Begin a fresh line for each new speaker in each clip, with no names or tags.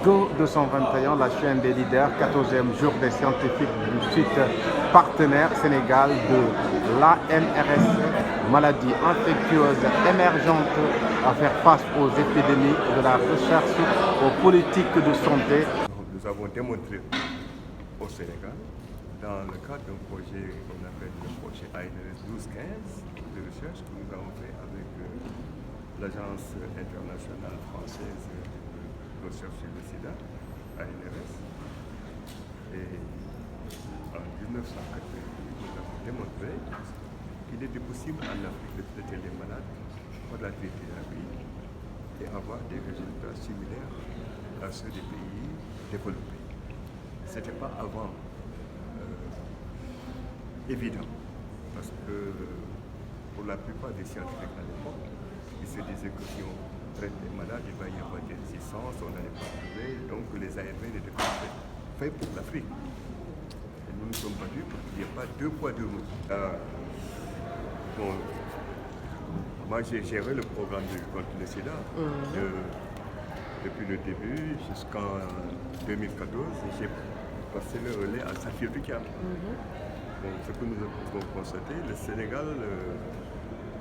Go 221, la chaîne des leaders, 14e jour des scientifiques du site partenaire Sénégal de l'ANRS, maladie infectieuse émergente, à faire face aux épidémies, de la recherche aux politiques de santé.
Nous avons démontré au Sénégal, dans le cadre d'un projet qu'on appelle le projet ANRS 1215 de recherche que nous avons fait avec l'Agence internationale française de recherche sur le sida, ANRS. Et en 1988, nous avons démontré qu'il était possible en Afrique de traiter les malades par la trithérapie et avoir des résultats similaires à ceux des pays développés. Ce n'était pas avant évident, parce que pour la plupart des scientifiques à l'époque, ils se disaient que si on traite les malades, il va y avoir des résistances, on n'allait pas trouver, donc les ARV n'étaient pas faits pour l'Afrique. Et nous nous sommes battus pour qu'il n'y ait pas deux poids, deux mesures. Bon, moi j'ai géré le programme de contre le sida depuis le début jusqu'en 2014, et j'ai passé le relais à Safir Bikam. Bon, ce que nous avons constaté, le Sénégal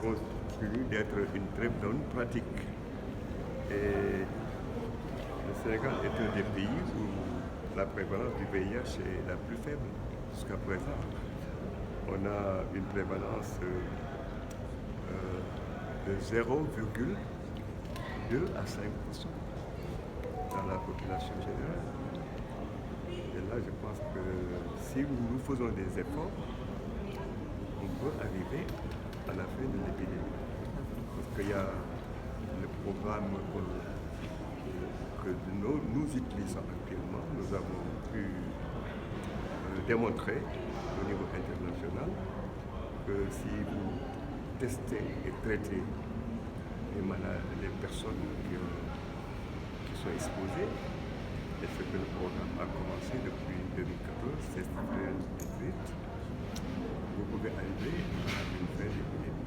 continue d'être une très bonne pratique. Et le Sénégal est un des pays où la prévalence du VIH est la plus faible jusqu'à présent. On a une prévalence de 0,2 à 5% dans la population générale. Et là, je pense que si nous faisons des efforts, on peut arriver à la fin de l'épidémie. Parce qu'il y a le programme que nous utilisons actuellement. Nous avons pu démontrer au niveau international que si vous testez et traitez les malades, les personnes qui sont exposées, et ce que le programme a commencé depuis 2014, c'est 2018, vous pouvez arriver à une fin d'épidémie.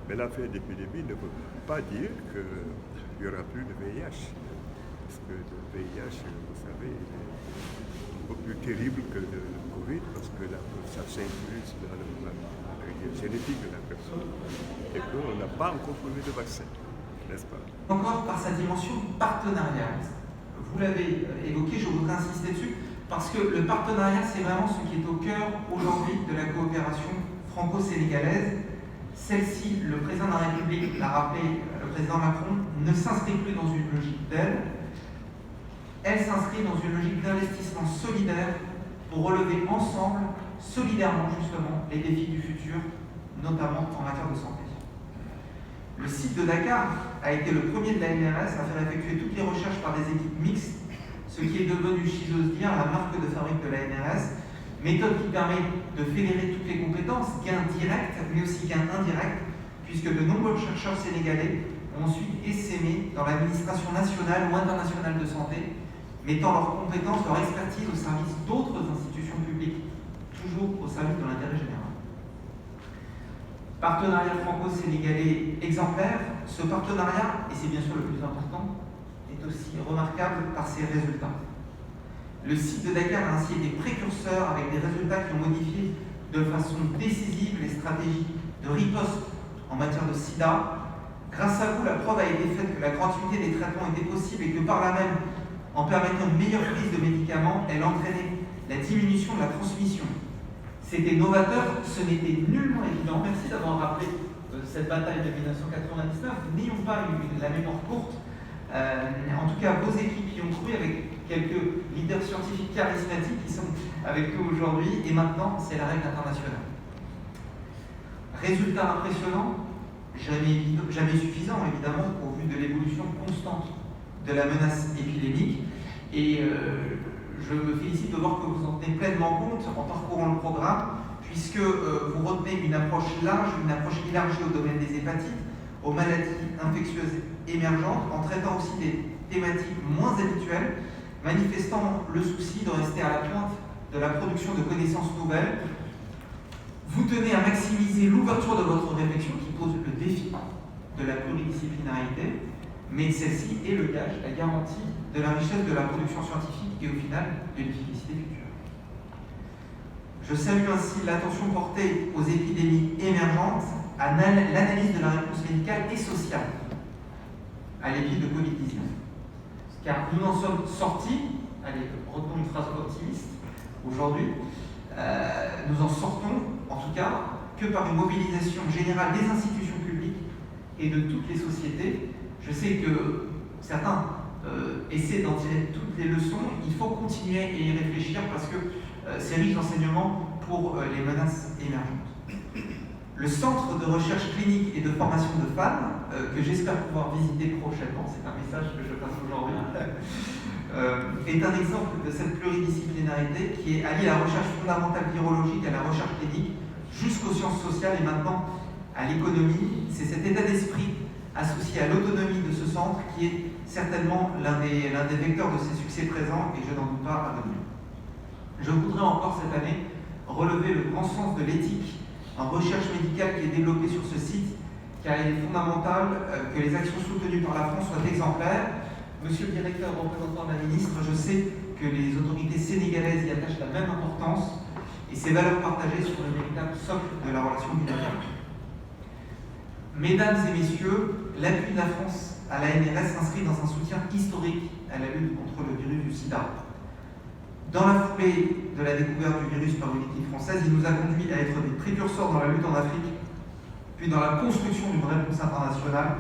Mais la fin d'épidémie ne veut pas dire qu'il n'y aura plus de VIH. Parce que le VIH, vous savez, est un peu plus terrible que le Covid, parce que ça s'infuse dans la génétique de la personne et qu'on n'a pas encore trouvé de vaccin, n'est-ce pas?
Encore par sa dimension partenariale. Vous l'avez évoqué, je voudrais insister dessus, parce que le partenariat, c'est vraiment ce qui est au cœur aujourd'hui de la coopération franco-sénégalaise. Celle-ci, le président de la République l'a rappelé, le président Macron, ne s'inscrit plus dans une logique d'aide, elle s'inscrit dans une logique d'investissement solidaire pour relever ensemble, solidairement justement, les défis du futur, notamment en matière de santé. Le site de Dakar a été le premier de la NRS à faire effectuer toutes les recherches par des équipes mixtes, ce qui est devenu, si j'ose dire, la marque de fabrique de la NRS, méthode qui permet de fédérer toutes les compétences, gains directs, mais aussi gains indirects, puisque de nombreux chercheurs sénégalais ont ensuite essaimé dans l'administration nationale ou internationale de santé, mettant leurs compétences, leur expertise au service d'autres institutions publiques, toujours au service de l'intérêt général. Partenariat franco-sénégalais exemplaire, ce partenariat, et c'est bien sûr le plus important, est aussi remarquable par ses résultats. Le site de Dakar a ainsi été précurseur avec des résultats qui ont modifié de façon décisive les stratégies de riposte en matière de sida. Grâce à vous, la preuve a été faite que la gratuité des traitements était possible et que par là même, en permettant une meilleure prise de médicaments, elle entraînait la diminution de la transmission. C'était novateur, ce n'était nullement évident. Merci d'avoir rappelé cette bataille de 1999. N'ayons pas la mémoire courte. En tout cas, vos équipes y ont cru avec quelques leaders scientifiques charismatiques qui sont avec nous aujourd'hui. Et maintenant, c'est la règle internationale. Résultat impressionnant, jamais suffisant évidemment au vu de l'évolution constante de la menace épidémique. Et je me félicite de voir que vous en tenez pleinement compte en parcourant le programme, puisque vous retenez une approche large, une approche élargie au domaine des hépatites, aux maladies infectieuses émergentes, en traitant aussi des thématiques moins habituelles, manifestant le souci de rester à la pointe de la production de connaissances nouvelles. Vous tenez à maximiser l'ouverture de votre réflexion qui pose le défi de la pluridisciplinarité, mais celle-ci est le gage, la garantie de la richesse de la production scientifique et au final de l'efficacité future. Je salue ainsi l'attention portée aux épidémies émergentes, à l'analyse de la réponse médicale et sociale à l'épidémie de Covid-19. Car nous en sommes sortis, allez, retenons une phrase optimiste aujourd'hui, nous en sortons, en tout cas, que par une mobilisation générale des institutions publiques et de toutes les sociétés. Je sais que certains essaient d'en tirer toutes les leçons. Il faut continuer et y réfléchir parce que c'est riche d'enseignements pour les menaces émergentes. Le centre de recherche clinique et de formation de femmes, que j'espère pouvoir visiter prochainement, c'est un message que je passe aujourd'hui, est un exemple de cette pluridisciplinarité qui est alliée à la recherche fondamentale virologique, à la recherche clinique, jusqu'aux sciences sociales et maintenant à l'économie. C'est cet état d'esprit associé à l'autonomie de ce centre qui est certainement l'un des vecteurs de ses succès présents et je n'en doute pas à venir. Je voudrais encore cette année relever le grand sens de l'éthique en recherche médicale qui est développé sur ce site, car il est fondamental que les actions soutenues par la France soient exemplaires. Monsieur le directeur représentant de la ministre, je sais que les autorités sénégalaises y attachent la même importance et ces valeurs partagées sont le véritable socle de la relation bilatérale. Mesdames et messieurs, l'appui de la France à l'ANRS s'inscrit dans un soutien historique à la lutte contre le virus du sida. Dans la foulée de la découverte du virus par une équipe française, il nous a conduit à être des précurseurs dans la lutte en Afrique, puis dans la construction d'une réponse internationale,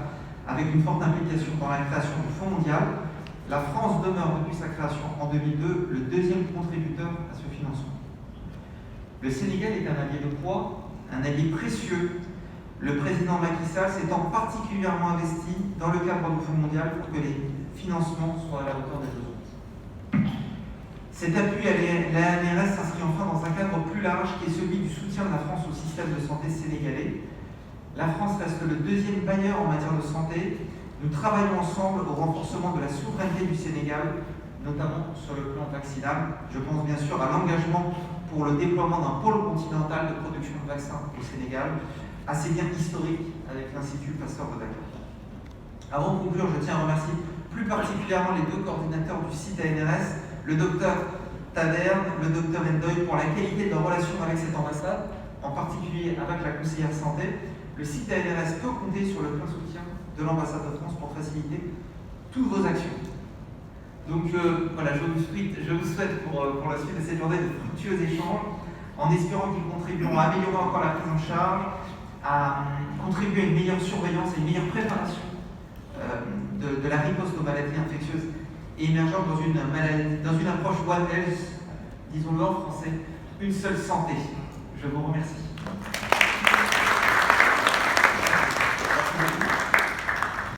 avec une forte implication dans la création du Fonds mondial. La France demeure depuis sa création en 2002 le deuxième contributeur à ce financement. Le Sénégal est un allié de poids, un allié précieux. Le président Macky Sall s'étant particulièrement investi dans le cadre du Fonds mondial pour que les financements soient à la hauteur des besoins. Cet appui à l'ANRS s'inscrit enfin dans un cadre plus large qui est celui du soutien de la France au système de santé sénégalais. La France reste le deuxième bailleur en matière de santé. Nous travaillons ensemble au renforcement de la souveraineté du Sénégal, notamment sur le plan vaccinal. Je pense bien sûr à l'engagement pour le déploiement d'un pôle continental de production de vaccins au Sénégal, assez bien historique avec l'Institut Pasteur de Dakar. Avant de conclure, je tiens à remercier plus particulièrement les deux coordinateurs du site ANRS, le docteur Taderne, le docteur Ndoye, pour la qualité de leur relation avec cette ambassade, en particulier avec la conseillère santé. Le site ANRS peut compter sur le plein soutien de l'ambassade de France pour faciliter toutes vos actions. Donc voilà, je vous souhaite pour la suite de cette journée de fructueux échanges, en espérant qu'ils contribueront à améliorer encore la prise en charge, à contribuer à une meilleure surveillance et une meilleure préparation de la riposte aux maladies infectieuses et émergentes dans une approche One Health, disons-le en français, une seule santé. Je vous remercie.